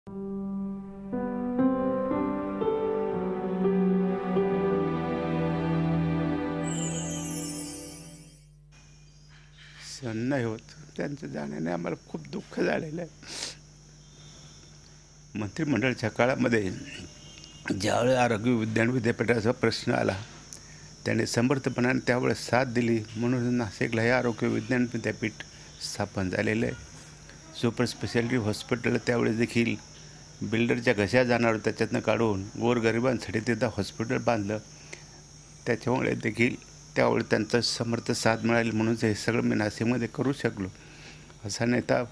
सहन नाही होत. त्यांच्या जाण्याने आम्हाला खूप दुःख झालेलं आहे. मंत्रिमंडळाच्या काळामध्ये ज्यावेळी आरोग्य विज्ञान विद्यापीठाचा प्रश्न आला, त्याने समर्थपणाने त्यावेळेस साथ दिली, म्हणून नाशिकला हे आरोग्य विज्ञान विद्यापीठ स्थापन झालेलं आहे. सुपर स्पेशालिटी हॉस्पिटल त्यावेळेस देखील बिल्डरच्या घशा जाणार त्याच्यातनं काढून गोरगरिबांसाठी तिथं हॉस्पिटल बांधलं. त्याच्यामुळे देखील त्यावेळी त्यांचं समर्थ साथ मिळाली, म्हणून हे सगळं मी नाशिकमध्ये करू शकलो. असा नेता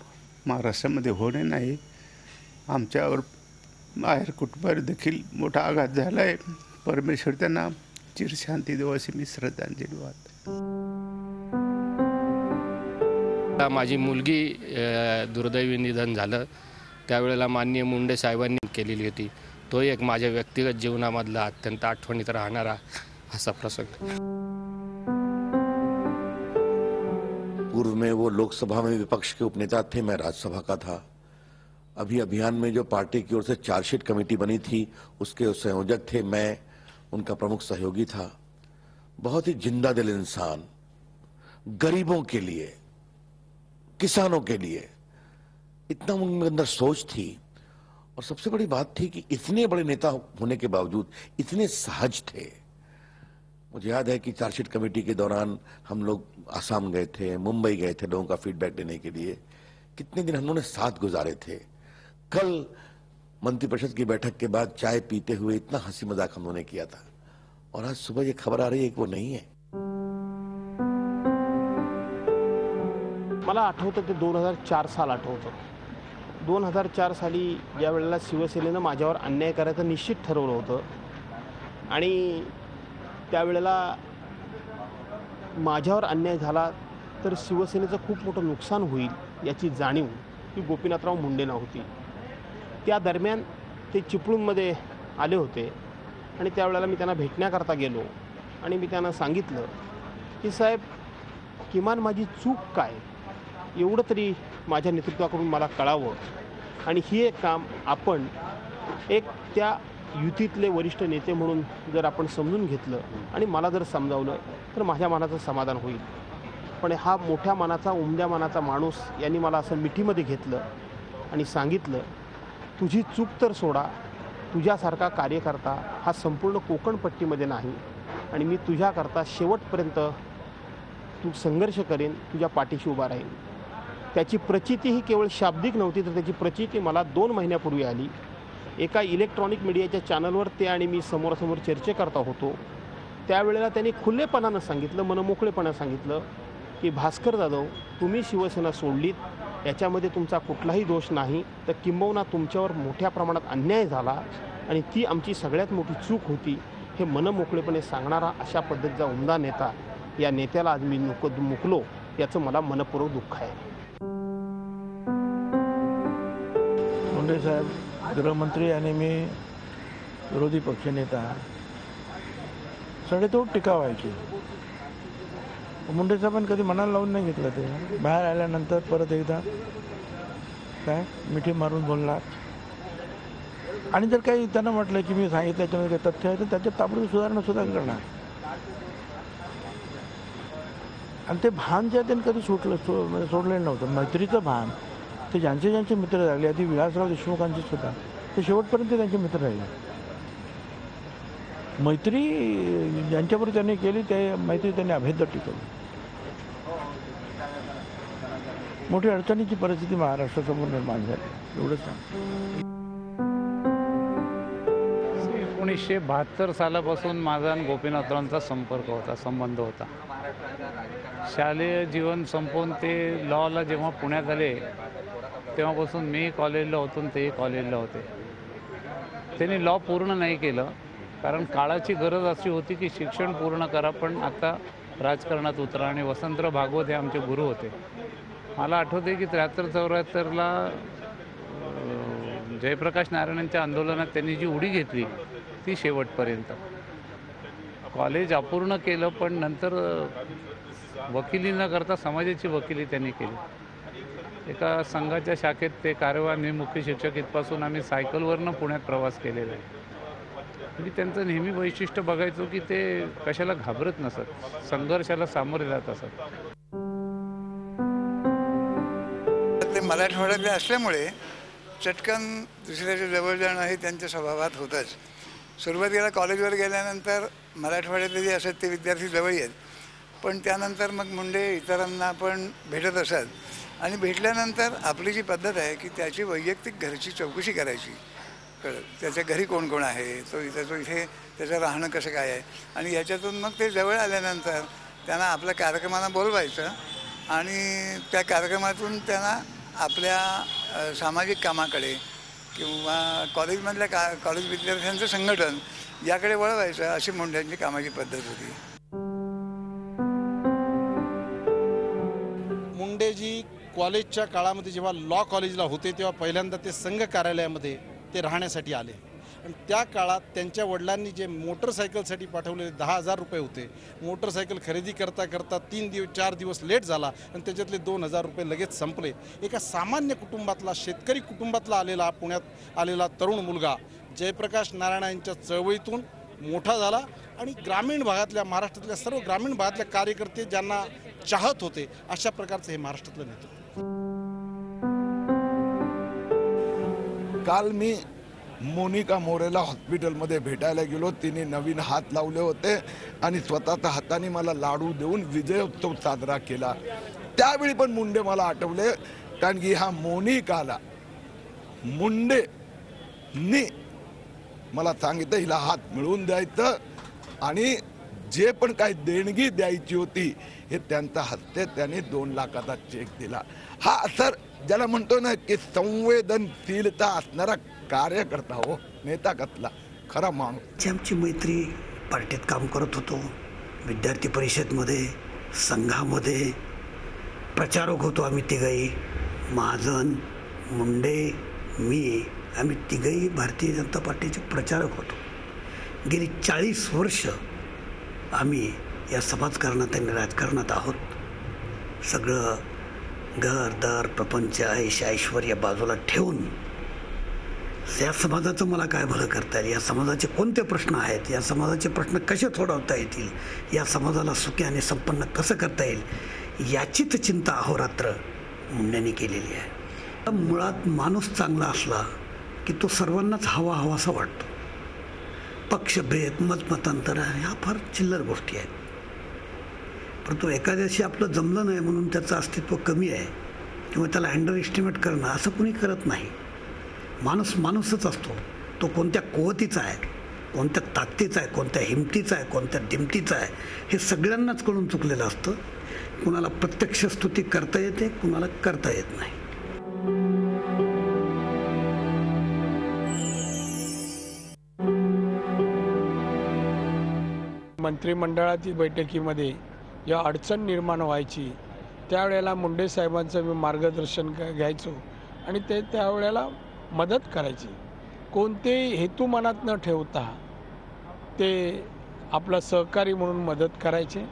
महाराष्ट्रामध्ये होणे नाही. आमच्यावर बाहेर कुटुंबावर देखील मोठा आघात झाला आहे. परमेश्वर त्यांना चिरशांती देवो अशी मी श्रद्धांजली वाहतो. माझी मुलगी दुर्दैवी निधन झालं त्यावेळेला माननीय मुंडे साहेबांनी केलेली होती. तो एक माझ्या व्यक्तिगत जीवनामधला अत्यंत आठवणीत राहणारा असा प्रसंग. पूर्व में वो लोकसभा में विपक्ष के उपनेता थे, मैं राज्यसभा का था. अभी अभियान में जो पार्टी की ओर से चार्जशीट कमेटी बनी थी उसके संयोजक थे, मैं उनका प्रमुख सहयोगी था. बहुत ही जिंदा दिल इंसान, गरीबों के लिए, किसानों के लिए इतना उनके अंदर सोच थी. और सबसे बड़ी बात थी कि इतने बड़े नेता होने के बावजूद इतने सहज थे. मुझे याद है कि चार्जशीट कमेटी के दौरान हम लोग आसाम गए थे, मुंबई गए थे लोगों का फीडबैक लेने के लिए. कितने दिन हम लोगों ने साथ गुजारे थे. कल मंत्रिपरिषद की बैठक के बाद चाय पीते हुए इतना हंसी मजाक हम लोगों ने किया था, और आज सुबह ये खबर आ रही है कि वो नहीं है. मला आठवतं ते 2004 साल आठवतं. 2004 साली ज्या वेळेला शिवसेनेनं माझ्यावर अन्याय करायचं निश्चित ठरवलं होतं आणि त्यावेळेला माझ्यावर अन्याय झाला तर शिवसेनेचं खूप मोठं नुकसान होईल याची जाणीव ही गोपीनाथराव मुंडेंना होती. त्या दरम्यान ते चिपळूणमध्ये आले होते आणि त्यावेळेला मी त्यांना भेटण्याकरता गेलो आणि मी त्यांना सांगितलं की साहेब, किमान माझी चूक काय एवढं तरी माझ्या नेतृत्वाकडून मला कळावं, आणि ही एक काम आपण एक त्या युतीतले वरिष्ठ नेते म्हणून जर आपण समजून घेतलं आणि मला जर समजावलं तर माझ्या मनाचं समाधान होईल. पण हा मोठ्या मनाचा, उमद्या मनाचा माणूस यांनी मला असं मिठीमध्ये घेतलं आणि सांगितलं, तुझी चूक तर सोडा, तुझ्यासारखा कार्यकर्ता हा संपूर्ण कोकणपट्टीमध्ये नाही आणि मी तुझ्याकरता शेवटपर्यंत तू संघर्ष करेन, तुझ्या पाठीशी उभा राहील. त्याची प्रचिती ही केवळ शाब्दिक नव्हती, तर त्याची प्रचिती मला 2 महिन्यापूर्वी आली. एका इलेक्ट्रॉनिक मीडियाच्या चॅनलवर ते आणि मी समोरासमोर चर्चा करता होतो. त्यावेळेला त्यांनी खुलेपणानं सांगितलं, मनमोकळेपणानं सांगितलं की भास्कर जाधव, तुम्ही शिवसेना सोडलीत याच्यामध्ये तुमचा कुठलाही दोष नाही, तर किंबहुना तुमच्यावर मोठ्या प्रमाणात अन्याय झाला आणि ती आमची सगळ्यात मोठी चूक होती, हे मनमोकळेपणे सांगणारा अशा पद्धतीचा उमदा नेता या नेत्याला आज मी मुकलो याचं मला मनपूर्वक दुःख आहे. मुंडे साहेब गृहमंत्री आणि मी विरोधी पक्षनेता, सडेतोड टीका व्हायची. मुंडे साहेबांनी कधी मनाला लावून नाही घेतलं. ते बाहेर आल्यानंतर परत एकदा काय मिठी मारून बोलणार, आणि जर काही त्यांना म्हटलं की मी सांगितलं त्याच्यामध्ये काही तथ्य आहे तर त्याच्यात ताबडतोब सुधारणा सुद्धा करणार. आणि ते भान जे त्यांनी कधी सोडलेलं नव्हतं. मैत्रीचं भान ते ज्यांचे मित्र झाले, आधी विलासराव देशमुखांचे सुद्धा, ते शेवटपर्यंत त्यांचे मित्र राहिले. मैत्री ज्यांच्याबरोबर त्यांनी केली ते मैत्री त्यांनी अभेद्य टिकवली. मोठी अडचणीची परिस्थिती महाराष्ट्रासमोर निर्माण झाली, एवढंच सांग. 1972 सालापासून माझा आणि गोपीनाथरावांचा संबंध होता. शालेय जीवन संपवून ते लॉला जेव्हा पुण्यात आले तेव्हापासून मी कॉलेजला होतो आणि तेही कॉलेजला होते. त्यांनी लॉ पूर्ण नाही केलं कारण काळाची गरज अशी होती की शिक्षण पूर्ण करा पण आता राजकारणात उतरा. आणि वसंतराव भागवत हे आमचे गुरु होते. मला आठवते की 73-74ला जयप्रकाश नारायणांच्या आंदोलनात त्यांनी जी उडी घेतली ती शेवटपर्यंत. कॉलेज अपूर्ण केलं पण नंतर वकिली न करता समाजाची वकिली त्यांनी केली. एका संघाच्या शाखेत ते कार्यवाह मुख्य शिक्षक इथपासून आम्ही सायकलवरनं पुण्यात प्रवास केलेला आहे. मी त्यांचं नेहमी वैशिष्ट्य बघायचो की ते कशाला घाबरत नसत, संघर्षाला सामोरे जात असत. ते मराठवाड्यातले असल्यामुळे चटकन दुसऱ्याच्या जवळ जाणं हे त्यांच्या स्वभावात होतंच. सुरुवातीला कॉलेजवर गेल्यानंतर मराठवाड्यातले जे असत ते विद्यार्थी जवळ येत, पण त्यानंतर मग मुंडे इतरांना पण भेटत असत आणि भेटल्यानंतर आपली जी पद्धत आहे की त्याची वैयक्तिक घरची चौकशी करायची. कळत त्याच्या घरी कोण कोण आहे, तो इथे त्याचं राहणं कसं काय आहे, आणि याच्यातून मग ते जवळ आल्यानंतर त्यांना आपल्या कार्यक्रमांना बोलवायचं आणि त्या कार्यक्रमातून त्यांना आपल्या सामाजिक कामाकडे किंवा कॉलेजमधल्या कॉलेज विद्यार्थ्यांचं संघटन याकडे वळवायचं, अशी मुंड्यांची कामाची पद्धत होती. मुंडेजी कॉलेजच्या काळामध्ये जेव्हा लॉ कॉलेजला होते तेव्हा पहिल्यांदा ते संघ कार्यालयामध्ये ते राहण्यासाठी आले आणि त्या काळात त्यांच्या वडिलांनी जे मोटरसायकलसाठी पाठवलेले 10,000 रुपये होते, मोटरसायकल खरेदी करता करता 4 दिवस लेट झाला आणि त्याच्यातले 2,000 रुपये लगेच संपले. एका सामान्य कुटुंबातला, शेतकरी कुटुंबातला आलेला, पुण्यात आलेला तरुण मुलगा जयप्रकाश नारायण यांच्या चळवळीतून मोठा झाला आणि ग्रामीण भागातल्या, महाराष्ट्रातल्या सर्व ग्रामीण भागातल्या कार्यकर्ते ज्यांना चाहत होते अशा प्रकारचं हे महाराष्ट्रातलं नेतृत्व. काल मी मोनिका मोरेला हॉस्पिटलमध्ये भेटायला गेलो. तिने नवीन हात लावले होते आणि स्वतःच्या हाताने मला लाडू देऊन विजयोत्सव साजरा केला. त्यावेळी पण मुंडे मला आठवले, कारण की ह्या मोनिकाला मुंडेंनी मला सांगितलं हिला हात मिळवून द्यायचं आणि जे पण काही देणगी द्यायची होती हे त्यांच्या हस्ते त्यांनी 2 लाखाचा चेक दिला. हा सर ज्याला म्हणतो ना की संवेदनशीलता असणारा कार्यकर्ता, हो नेता कसला खरा माणूस. आमची मैत्री, पार्टीत काम करत होतो, विद्यार्थी परिषदमध्ये, संघामध्ये प्रचारक होतो आम्ही तिघही, महाजन, मुंडे, मी, आम्ही तिघही भारतीय जनता पार्टीचे प्रचारक होतो. गेली 40 वर्ष आम्ही या समाजकारणात आणि राजकारणात आहोत. सगळं घरदार, प्रपंच, ऐश्वर्य बाजूला ठेवून या समाजाचं मला काय भलं करता येईल, या समाजाचे कोणते प्रश्न आहेत, या समाजाचे प्रश्न कसे सोडवता येतील, या समाजाला सुखी आणि संपन्न कसं करता येईल याचीच चिंता अहोरात्र मुंड्यांनी केलेली आहे. मुळात माणूस चांगला असला की तो सर्वांनाच हवासा वाटतो. पक्षभेद, मतमतांतर ह्या फार चिल्लर गोष्टी आहेत, परंतु एखाद्याशी आपलं जमलं नाही म्हणून त्याचं अस्तित्व कमी आहे किंवा त्याला अंडर एस्टिमेट करणं असं कुणी करत नाही. माणूस माणूसच असतो. तो कोणत्या कुवतीचा आहे, कोणत्या ताकदीचा आहे, कोणत्या हिमतीचा आहे, कोणत्या दिमतीचा आहे हे सगळ्यांनाच कळून चुकलेलं असतं. कुणाला प्रत्यक्ष स्तुती करता येते, कुणाला करता येत नाही. मंत्रिमंडळातील बैठकीमध्ये जेव्हा अडचण निर्माण व्हायची त्यावेळेला मुंडे साहेबांचं मी मार्गदर्शन घ्यायचो आणि ते त्यावेळेला मदत करायची. कोणतेही हेतू मनात न ठेवता ते आपला सहकारी म्हणून मदत करायचे.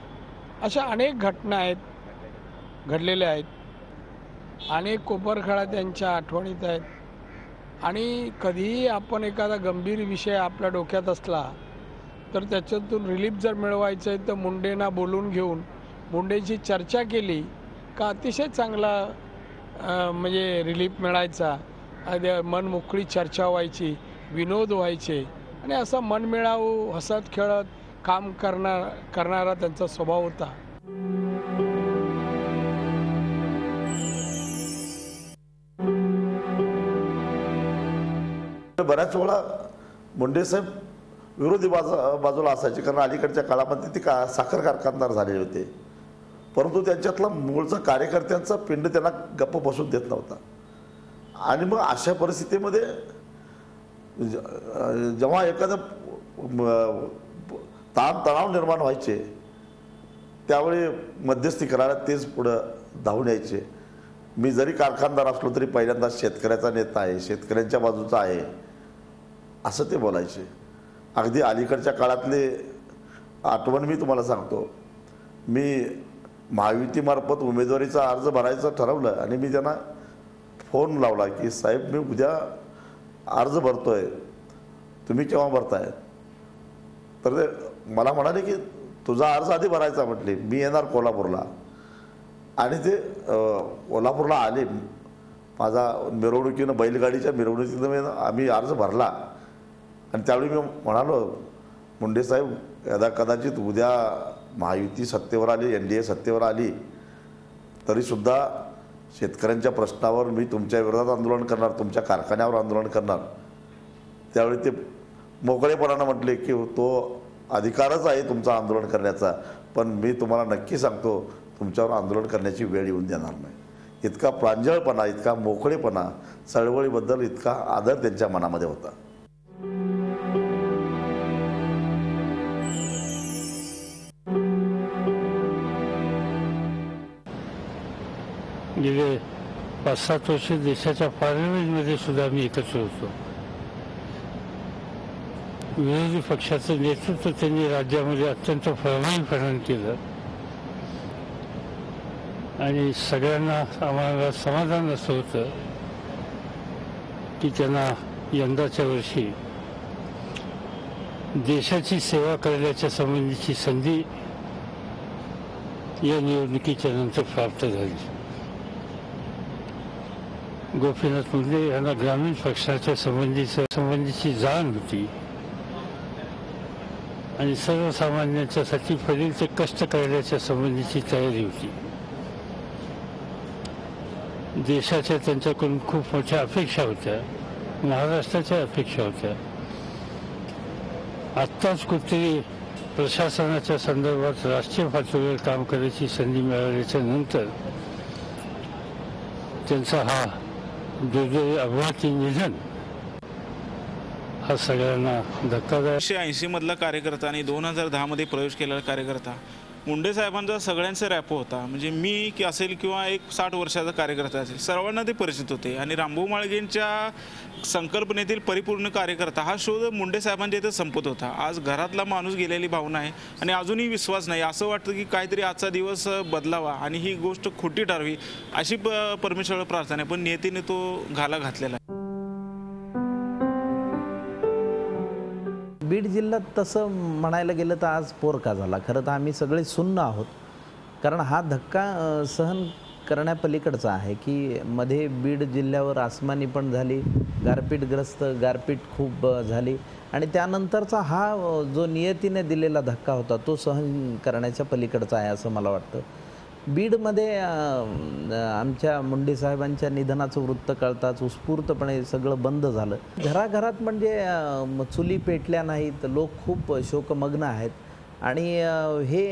अशा अनेक घटना आहेत, घडलेल्या आहेत. अनेक कोपरखळा त्यांच्या आठवणीत आहेत आणि कधीही आपण एखादा गंभीर विषय आपल्या डोक्यात असला तर त्याच्यातून रिलीफ जर मिळवायचं आहे तर मुंडेंना बोलून घेऊन मुंडेची चर्चा केली का अतिशय चांगला म्हणजे रिलीफ मिळायचा. मनमोकळी चर्चा व्हायची, विनोद व्हायचे आणि असा मनमिळावू हसत खेळत काम करणारा त्यांचा स्वभाव होता. बऱ्याच वेळा मुंडे साहेब विरोधी बाजूला असायचे, कारण अलीकडच्या काळामध्ये ते साखर कारखानदार झालेले होते, परंतु त्यांच्यातला मूळचा कार्यकर्त्यांचा पिंड त्यांना गप्प बसून देत नव्हता. आणि मग अशा परिस्थितीमध्ये जेव्हा एखादं ताणतणाव निर्माण व्हायचे त्यावेळी मध्यस्थी करायला तेच पुढं धावून यायचे. मी जरी कारखानदार असलो तरी पहिल्यांदा शेतकऱ्याचा नेता आहे, शेतकऱ्यांच्या बाजूचा आहे असं ते बोलायचे. अगदी अलीकडच्या काळातले आठवण मी तुम्हाला सांगतो. मी महायुतीमार्फत उमेदवारीचा अर्ज भरायचं ठरवलं आणि मी त्यांना फोन लावला की साहेब मी उद्या अर्ज भरतोय, तुम्ही केव्हा भरताय? तर ते मला म्हणाले की तुझा अर्ज आधी भरायचा. म्हटले मी येणार कोल्हापूरला. आणि ते कोल्हापूरला आले. माझा मिरवणुकीनं, बैलगाडीच्या मिरवणुकीनं आम्ही अर्ज भरला. आणि त्यावेळी मी म्हणालो, मुंडे साहेब यदा कदाचित उद्या महायुती सत्तेवर आली, NDA सत्तेवर आली, तरीसुद्धा शेतकऱ्यांच्या प्रश्नावर मी तुमच्या विरोधात आंदोलन करणार, तुमच्या कारखान्यावर आंदोलन करणार. त्यावेळी ते मोकळेपणानं म्हटले की तो अधिकारच आहे तुमचा आंदोलन करण्याचा, पण मी तुम्हाला नक्की सांगतो तुमच्यावर आंदोलन करण्याची वेळ येऊन देणार नाही. इतका प्रांजळपणा, इतका मोकळेपणा, चळवळीबद्दल इतका आदर त्यांच्या मनामध्ये होता. गेले 5-7 वर्ष देशाच्या पार्लमेंटमध्ये सुद्धा मी एकत्र होतो. विरोधी पक्षाचं नेतृत्व त्यांनी राज्यामध्ये अत्यंत प्रभावीपणाने केलं आणि सगळ्यांना आम्हाला समाधान असं होतं की त्यांना यंदाच्या वर्षी देशाची सेवा करण्याच्या संबंधीची संधी या निवडणुकीच्या नंतर प्राप्त झाली. गोपीनाथ मुंडे यांना ग्रामीण पक्षाच्या संबंधीची जाण होती आणि सर्वसामान्यांच्यासाठी पहिले ते कष्ट करण्याच्या संबंधीची तयारी होती. देशाच्या त्यांच्याकडून खूप मोठ्या अपेक्षा होत्या, महाराष्ट्राच्या अपेक्षा होत्या. आत्ताच कुठेतरी प्रशासनाच्या संदर्भात राष्ट्रीय पातळीवर काम करायची संधी मिळाल्याच्या नंतर त्यांचा हा दुर्दैवी अपघाती निधन हा सगळ्यांना धक्कादायक. 1980 मधला कार्यकर्ता आणि 2010 मध्ये प्रवेश केलेला कार्यकर्ता मुंडे साहेबांचा सगळ्यांचा रॅपो होता. म्हणजे मी की असेल किंवा एक 60 वर्षाचा कार्यकर्ता असेल, सर्वांना ते परिचित होते. आणि रामभाऊ म्हाळगेंच्या संकल्पनेतील परिपूर्ण कार्यकर्ता हा शोध मुंडे साहेबांच्या इथं संपत होता. आज घरातला माणूस गेलेली भावना आहे आणि अजूनही विश्वास नाही. असं वाटतं की काहीतरी आजचा दिवस बदलावा आणि ही गोष्ट खोटी ठरवी अशी परमेश्वराला प्रार्थना आहे. पण नियतीने तो घाला घातलेला आहे. बीड जिल्ह्यात तसं म्हणायला गेलं तर आज पोरका झाला. खरं तर आम्ही सगळे सुन्न आहोत, कारण हा धक्का सहन करण्यापलीकडचा आहे की मध्ये बीड जिल्ह्यावर आसमानी पण झाली, गारपीट खूप झाली आणि त्यानंतरचा हा जो नियतीने दिलेला धक्का होता तो सहन करण्याच्या पलीकडचा आहे असं मला वाटतं. बीडमध्ये आमच्या मुंडे साहेबांच्या निधनाचं वृत्त कळताच उत्स्फूर्तपणे सगळं बंद झालं. घराघरात म्हणजे चुली पेटल्या नाहीत, लोक खूप शोकमग्न आहेत आणि हे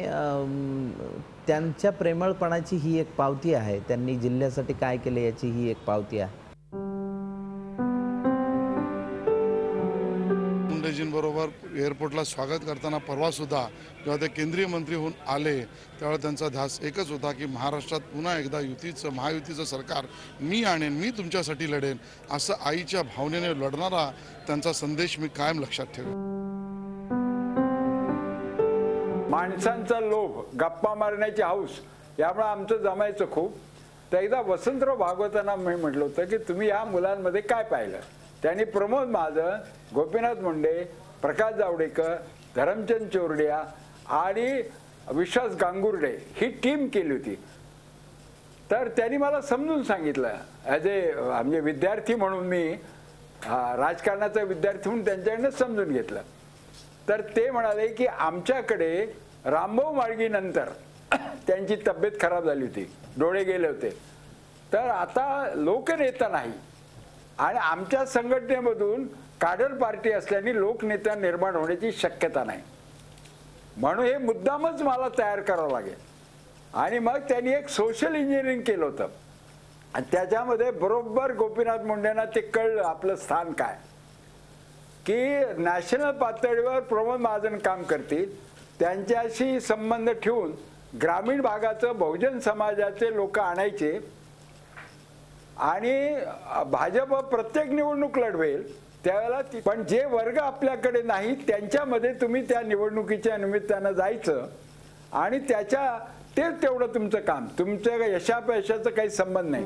त्यांच्या प्रेमळपणाची ही एक पावती आहे. त्यांनी जिल्ह्यासाठी काय केले याची ही एक पावती आहे. मुंडेजींबरोबर एअरपोर्टला स्वागत करताना परवासुद्धा जेव्हा ते केंद्रीय मंत्री होऊन आले त्यावेळेला त्यांचा ध्यास एकच होता की महाराष्ट्रात पुन्हा एकदा महायुतीचं सरकार मी आणेन, मी तुमच्यासाठी लढेन, असं आईच्या भावनेने लढणारा त्यांचा संदेश मी कायम लक्षात ठेवेन. माणसांचा लोभ, गप्पा मारण्याची हौस यामुळे आमचं जमायचं खूप. तर एकदा वसंतराव भागवतांना मी म्हटलं होतं की तुम्ही या मुलांमध्ये काय पाहिलं. त्यांनी प्रमोद महाजन, गोपीनाथ मुंडे, प्रकाश जावडेकर, धरमचंद चोरडिया आणि विश्वास गांगुर्डे ही टीम केली होती. तर त्यांनी मला समजून सांगितलं, ॲज म्हणजे विद्यार्थी म्हणून मी राजकारणाचा विद्यार्थी म्हणून त्यांच्याकडनं समजून घेतलं. तर ते म्हणाले की आमच्याकडे रामभाऊ म्हाळगीनंतर त्यांची तब्येत खराब झाली होती, डोळे गेले होते, तर आता लोकनेता नाही आणि आमच्या संघटनेमधून काडर पार्टी असल्याने लोकनेता निर्माण होण्याची शक्यता नाही, म्हणून हे मुद्दामच मला तयार करावं लागेल. आणि मग त्यांनी एक सोशल इंजिनिअरिंग केलं होतं आणि त्याच्यामध्ये बरोबर गोपीनाथ मुंडेंना ते कळलं आपलं स्थान काय, की नॅशनल पातळीवर प्रमोद महाजन काम करतील, त्यांच्याशी संबंध ठेवून ग्रामीण भागाचं बहुजन समाजाचे लोक आणायचे आणि भाजप प्रत्येक निवडणूक लढवेल त्यावेळेला. पण जे वर्ग आपल्याकडे नाही त्यांच्यामध्ये तुम्ही त्या निवडणुकीच्या निमित्तानं जायचं आणि तेवढं तुमचं काम, तुमच्या यशापयशाचा काही संबंध नाही.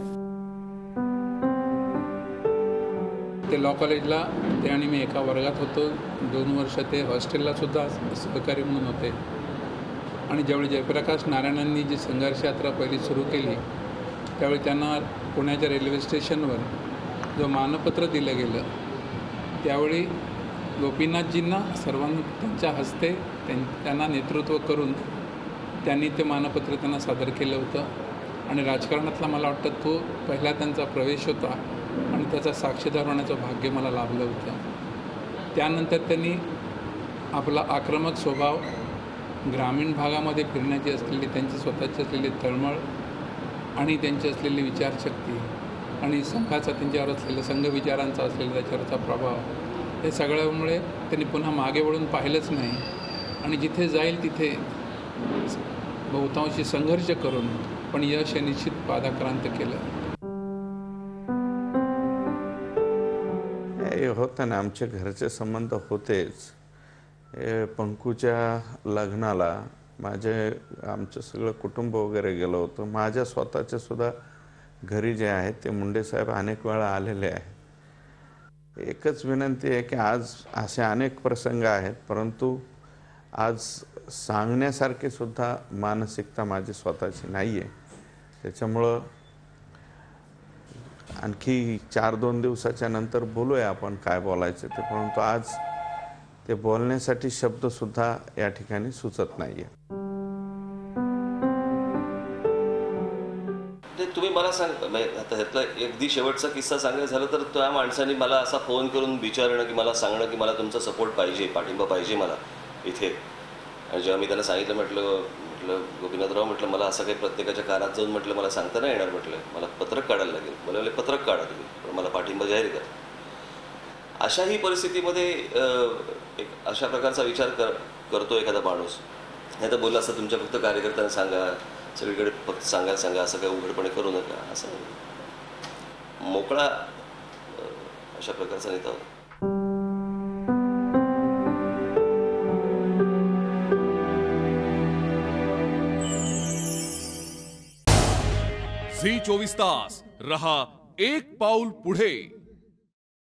ते लॉ कॉलेजला ते आणि मी एका वर्गात होतो. 2 वर्ष ते हॉस्टेललासुद्धा सहकारी म्हणून होते. आणि ज्यावेळी जयप्रकाश नारायणांनी जी संघर्ष यात्रा पहिली सुरू केली त्यावेळी त्यांना पुण्याच्या रेल्वे स्टेशनवर जो मानपत्र दिलं गेलं त्यावेळी गोपीनाथजींना सर्वांना त्यांच्या हस्ते त्यांना नेतृत्व करून त्यांनी ते मानपत्र त्यांना सादर केलं होतं. आणि राजकारणातला मला वाटतं तो पहिला त्यांचा प्रवेश होता आणि त्याचा साक्षीदार होण्याचं भाग्य मला लाभलं होतं. त्यानंतर त्यांनी आपला आक्रमक स्वभाव, ग्रामीण भागामध्ये फिरण्याची असलेली त्यांची स्वतःची असलेली तळमळ आणि त्यांची असलेली विचारशक्ती आणि संघाचा त्यांच्यावर असलेला संघ विचारांचा असलेला त्याच्यावरचा प्रभाव, हे सगळ्यामुळे त्यांनी पुन्हा मागे वळून पाहिलंच नाही आणि जिथे जाईल तिथे बहुतांशी संघर्ष करून पण यश हे निश्चित पादाक्रांत केलं. हे होतं ना, आमचे घरचे संबंध होतेच. पंकूच्या लग्नाला आमचं सगळं कुटुंब वगैरे गेलं होतं. माझ्या स्वतःचे सुद्धा घरी जे आहेत ते मुंडे साहेब अनेक वेळा आलेले आहेत. एकच विनंती आहे की आज असे अनेक प्रसंग आहेत, परंतु आज सांगण्यासारखी सुद्धा मानसिकता माझी स्वतःची नाही आहे. त्याच्यामुळं आणखी 4-2 दिवसाच्या नंतर बोलूया आपण काय बोलायचं ते, परंतु आज ते बोलण्यासाठी शब्दसुद्धा या ठिकाणी सुचत नाही आहे. तुम्ही मला सांग, आता ह्यातला अगदी शेवटचा किस्सा सांगायचा झाला तर त्या माणसाने मला असा फोन करून विचारणं की मला सांगणं की मला तुमचा सपोर्ट पाहिजे, पाठिंबा पाहिजे मला इथे. आणि जेव्हा मी त्यांना सांगितलं, म्हटलं गोपीनाथराव, म्हटलं मला असं काही प्रत्येकाच्या कानात जाऊन म्हटलं मला सांगता नाही येणार, म्हटलं मला पत्रक काढायला लागेल. मला म्हणले पत्रक काढा तुम्ही, पण मला पाठिंबा जाहीर करा. अशाही परिस्थितीमध्ये एक अशा प्रकारचा विचार करतो एखादा माणूस. नाही तर बोलला असं तुमच्या फक्त कार्यकर्त्यांना सांगा, सगळीकडे फक्त सांगा, असं काही उघडपणे करू नका, असं मोकळा अशा प्रकारचा नेता होता. झी 24 तास रहा एक पाऊल पुढे.